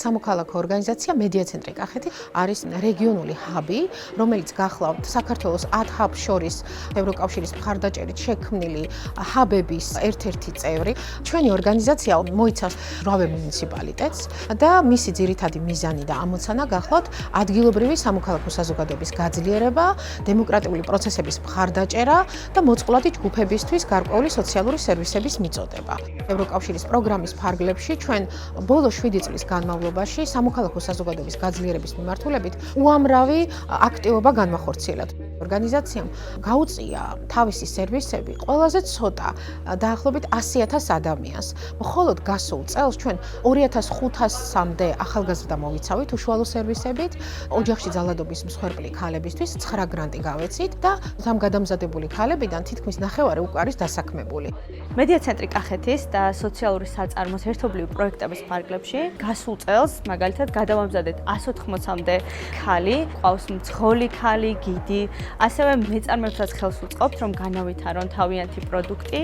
სამოქალაქო ორგანიზაცია მედია ცენტრი კახეთი არის რეგიონული ჰაბი, რომელიც გახლავთ საქართველოს 10 ჰაბს შორის ევროკავშირის მხარდაჭერით შექმნილი ჰაბების ერთ-ერთი წევრი. ჩვენი ორგანიზაცია მოიცავს 8 მუნიციპალიტეტს და მისი ძირითადი მიზანი და ამოცანა გახლავთ ადგილობრივი სამოქალაქო საზოგადოების გაძლიერება, დემოკრატიული პროცესების მხარდაჭერა და მოწყვლადი ჯგუფებისთვის გარკვეული სოციალური სერვისების მიწოდება. ევროკავშირის პროგრამის ფარგლებში ჩვენ ბოლო 7 წლის განმავლობაში სამოქალაქო საზოგადოების გაძლიერების მიმართულებით უამრავი აქტივობა განმახორციელეთ. ორგანიზაციამ გაუწია თავისი სერვისები ყველაზე ცოტა დაახლოებით 100,000 ადამიანს. მხოლოდ გასულ წელს ჩვენ 2500-მდე ახალგაზრდა მოვიცავით უშუალო სერვისებით, ოჯახში ძალადობის მსხვერპლი ქალებისთვის 9 გრანტი გავეცით და ამ გადამზადებული ქალებიდან თითქმის 9/2 უკვე არის დასაქმებული. მედია ცენტრი კახეთის და სოციალური საწარმოს ერთობლივი პროექტების ფარგლებში გასულ წელს მაგალითად გადავამზადეთ 180-მდე ქალი, ყავს მძღოლი ქალი, გიდი, ასევე მეწარმეებსაც ხელს უწყობთ, რომ განავითარონ თავიანთი პროდუქტი.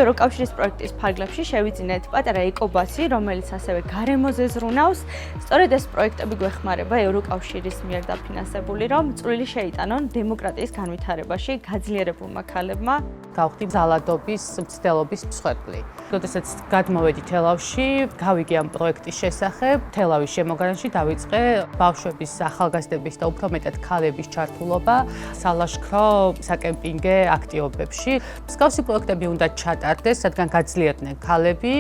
ევროკავშირის პროექტის ფარგლებში შევიძინეთ პატარა ეკობასი, რომელიც ასევე გარემოზე ზრუნავს. სწორედ ეს პროექტები გვეხმარება ევროკავშირის მიერ დაფინანსებული, რომ წვლილი შეიტანონ დემოკრატიის განვითარებაში გაძლიერებულმა ქალებმა. გავხდი ძალადობის მცდელობის მსხვერპლი. როდესაც გადმოვედი თელავში, გავიგე ამ პროექტის შესახებ, თელავის შემოგარენში დავიწყე ბავშვების, ახალგაზრდების და უფრო მეტად ქალების ჩართულობა სალაშქრო საკემპინგე აქტივობებში. მსგავსი პროექტები უნდა ჩატარდეს, რადგან გაძლიერდნენ ქალები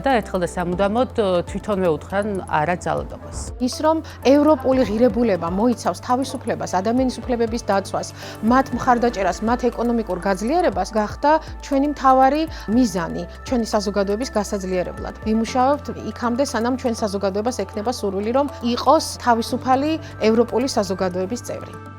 და ერთხელ და სამუდამოდ თვითონვე უთხრან არა ძალადობას. ის რომ ევროპული ღირებულება მოიცავს თავისუფლებას, ადამიანის უფლებების დაცვას, მათ მხარდაჭერას, მათ ეკონომიკურ გაძლიერებას გახდა ჩვენი მთავარი მიზანი ჩვენი საზოგადოების გასაძლიერებლად. ვიმუშავებთ იქამდე, სანამ ჩვენ საზოგადოებას ექნება სურვილი, რომ იყოს თავისუფალი ევროპული საზოგადოების წევრი.